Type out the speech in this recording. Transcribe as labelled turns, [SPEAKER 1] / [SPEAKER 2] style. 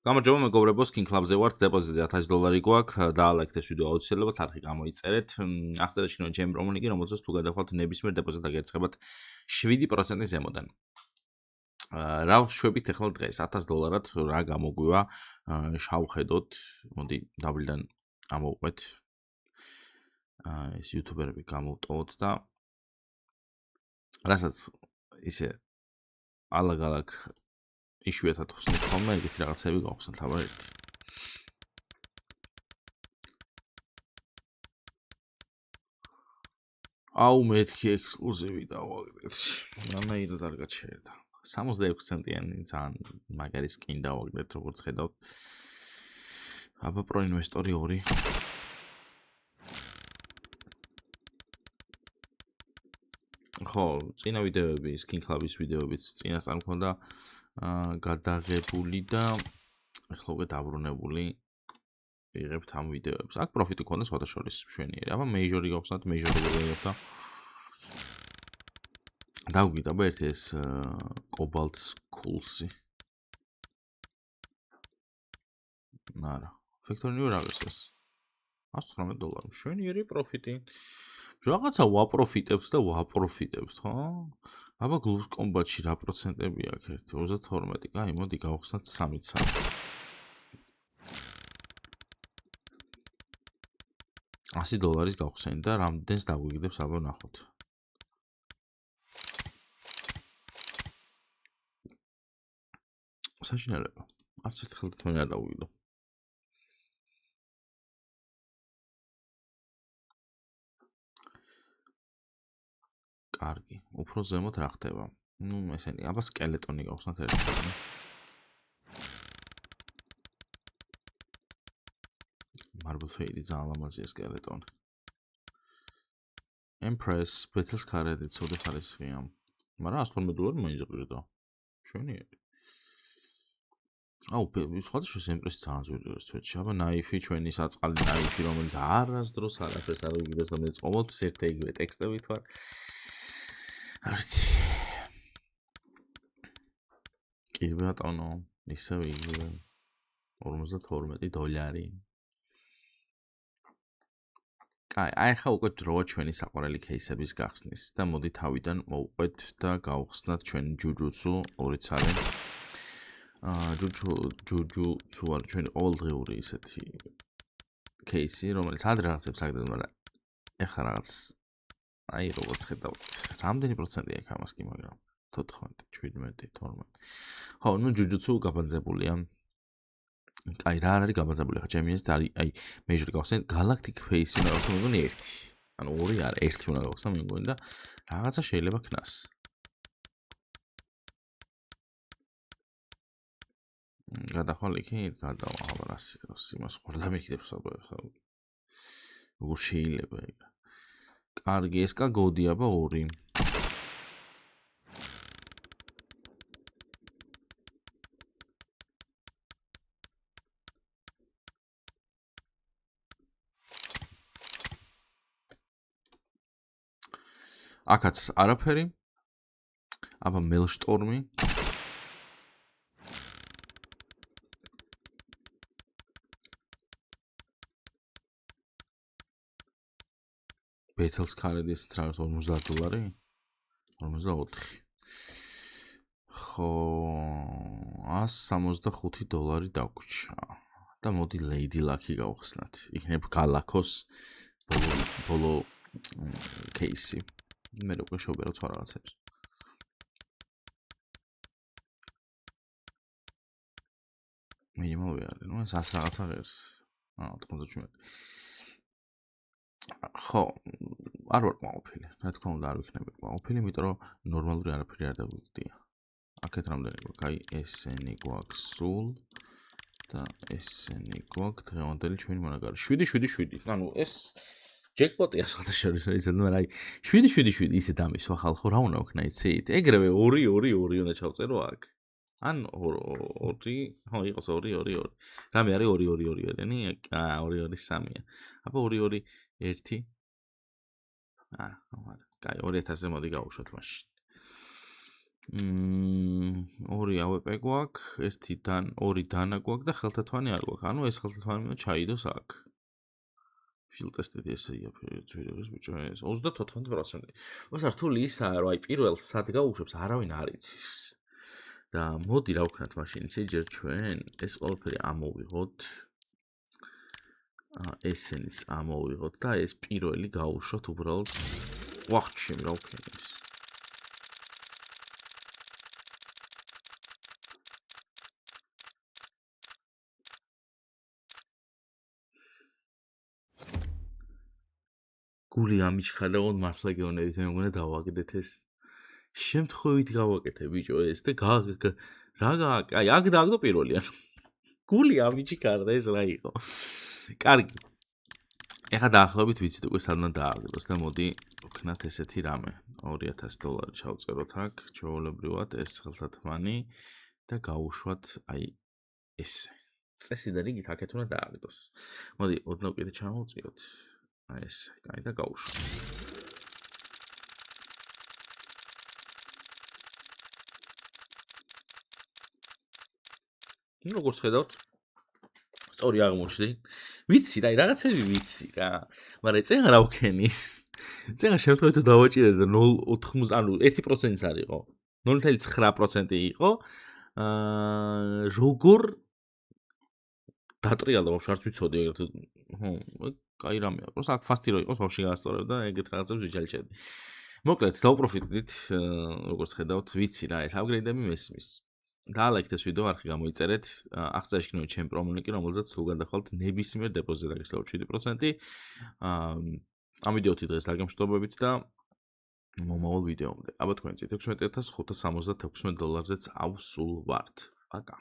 [SPEAKER 1] გამარჯობა მეგობრებო, Skin Club-ზე ვართ, დეპოზიტზე $1000 გვაქვს, დაალაიქეთ ეს ვიდეო აუცილებლად, არხი გამოიწერეთ. აღწერაში იქნება ჩემი პრომოლინკი, რომელზეც თუ გადახვალთ ნებისმიერ დეპოზიტს აგერცხებათ 7% ზემოდან. რა ვშვებით ახლა დღეს $1000-ად რა გამოგვივა, შავხედოთ, მოდი დაბლიდან ამოვყვეთ. ეს იუთუბერები გამოვტოვოთ და რასაც ისე ალაგ-ალაგ იშვიათად ხსნით ხოლმე, ეგეთი რაღაცები გავხსნათ, აბა ერთი. აუ მეთქი ექსკლუზივი დავაგდეთ. რანაირად არ გაჩერდა. 66 ცენტიანი ძალიან მაგარი სკინ დავაგდეთ, როგორც ხედავთ. აბა პროინვესტორი 2. ხო, წინა ვიდეოები, Skin Club-ის ვიდეოებიც წინასწარ მქონდა გადაღებული და ახლა უკვე დაბრუნებული ვიღებთ ამ ვიდეოებს. აქ პროფიტი ქონდა სხვათა შორის მშვენიერი. აბა მეიჟორი გავხსნათ, მეიჟორი ვიღებთ და დავგვიდა ერთი ეს Cobalt Skulls-ი. არა, Factory New რა არის ეს? $119. მშვენიერი პროფიტი. რაღაცა ვაპროფიტებთ და ვაპროფიტებთ, ხო? აბა Global Combat-ში რა პროცენტები აქვს? 32. კაი, მოდი გავხსნათ 3-ცა. $100 გავხსენით და რამდენს დაგვიგდებს, აბა ნახოთ. საშინელება. არც ერთხელ თქვენ არ დავიგდო. კარგი, უფრო ზემოთ რა ხდება? ნუ ესენი, აბა სკელეტონი გავხსნათ ერთად. Marble Fade ძალიან ლამაზია სკელეტონი. Empress, Battles Card-ი ცუდი ხარისხია. მაგრამ $112 მაინც ყირდა. მშვენიერი. აუ, სხვადასხვა Empress ძალიან ძვირი არის თვეთში. აბა ნაიფი, ჩვენი საწყალი ნაიფი, რომელიც არასდროს არაფერს არ უგიდეს, რომელიც ყოველთვის ერთ იგივე ტექსტებით ვარ. არ ვიცი. კი ბატონო, ისევ იგივე. $42. კაი, აი ხა უკვე დროა ჩვენი საყვარელი кейსების გახსნის და მოდი თავიდან მოვყვეთ და გავხსნათ ჩვენი ჯუჯუცუ 2 ცალი. ჯუჯუცუ არის ჩვენი ყოველდღიური ისეთი кейსი, რომელიც ადრე რაღაცებს აგდებს, მაგრამ ეხლა რაღაც აი როგორც ხედავთ, რამდენი პროცენტი აქვს ამას კი, მაგრამ 14, 17, 12. ხო, ნუ ჯუჯუცუ გაბანძებულია. აი რა არის გაბანძებული ხა ჩემი ეს და აი მეიჟორი გავხსენეთ Galactic Face-ი უნდა გავხსნათ მეგონი 1. ანუ 2 არა, 1 უნდა გავხსნათ მეგონი და რაღაცა შეიძლება ქნას. გადახვალ იქით, გადავა რას იმას ხوارდა მეკიდებს აბა ხა. როგორ შეიძლება ეგ. კარგი, ეს კაგოდი აბა 2. აქაც არაფერი. აბა Maelstrom-ი. Battles Card-ის რაღაც $50. 54. ხო, $165 დაგვრჩა. და მოდი Lady Luck-ი გავხსნათ. იქნებ Galacos ბოლო кейსი. მე უკვე შევბერავ სხვა რაღაცებს. მინიმუმი არის, ნუ ეს რაღაცა ღერს. 97. ხო, არ ვარ ყვაყოფილი. რა თქმა უნდა არ ვიქნები ყვაყოფილი, იმიტომ რომ ნორმალური არაფერი არ დაგვიგდია. აქეთ რამდენი გვაქვს? აი ესენი გვაქვს სულ და ესენი გვაქვს დღევანდელი ჩვენი მონაგარი. 777. ანუ ეს ჯეკპოტია სხვათა შორის ისე, მაგრამ აი 777 ისე დამისვა ხალხო, რა უნდა ვქნა იცით? ეგრევე 2 უნდა ჩავწერო აქ. ან 2, ხო იყოს 2. რამე არის 2-2-2-2-იანი? აა 2-2-3-ია. აბა 2-2-1. არა, კაი 2000-ზე მოდი გავუშვათ მაშინ. ორი AWP გვაქვს, ორი დანა გვაქვს და ხელთათვანი არ გვაქვს. ანუ ეს ხელთათვანი უნდა ჩაიდოს აქ. ფილტესტით ესეა ძვირების ბიჭო ეს 34%. მას რთული ისაა, რომ აი პირველ სად გაუშვებს არავინ არ იცის. და მოდი რა ვქნათ მაშინ, იცი ჯერ ჩვენ ეს ყველაფერი ამოვიღოთ. ესენიც ამოვიღოთ და ეს პირველი გაუშვოთ უბრალოდ ვახჩემ რა ვქნათ ეს. გული ამიჩხარებოდ მართლა გეონებით მე მგონა დავაგდეთ ეს. შემთხვევით გავაკეთე ბიჭო ეს და აი აქ დააგდო პირველი ანუ გული ამიჩქარდა ეს რა იყო. კარგი. ეხლა დაახლოებით ვიცით უკვე სადან დააგდოს და მოდი ვქნათ ესეთი რამე. $2000 ჩავწეროთ აქ, ჩვეულებრივად ეს ხელთათმანი და გავუშვათ აი ესე. წესი და რიგით აქეთ უნდა დააგდოს. მოდი ოდნავ კიდე ჩამოვწიოთ. აი ეს, აი და გავუშვათ. როგორც ხედავთ, სწორი აღმოჩნდი. ვიცი რა, რაღაცები ვიცი რა. მაგრამ წეღა რა ვქენი? წეღა შემთხვევით დავაჭირე და 0.80, ანუ 1%-იც არ იყო. 0.9% იყო. როგორ დატრიალდა ბავშვი, არც ვიცოდი ეგრეთ. კაი რამეა. პროს აქ ფასტი რო იყოს ბავშვი გაასწორებ და ეგეთ რაღაცებს ვიჩალჩები. მოკლედ, დავპროფიტდით, როგორც ხედავთ, ვიცი რა, ეს აპგრეიდები მესმის. დაალაიქეთ ეს ვიდეო, არხი გამოიწერეთ. აღწერაში იქნება ჩემი პრომოლინკი, რომელზეც თუ გადახვალთ ნებისმიერ დეპოზიტზე დაგესწრებთ 7%. ამ ვიდეოთი დღეს დაგემშვიდობებით და მომავალ ვიდეომდე. აბა თქვენ წით $16,576-ზეც ავსულ ვართ. პაკა.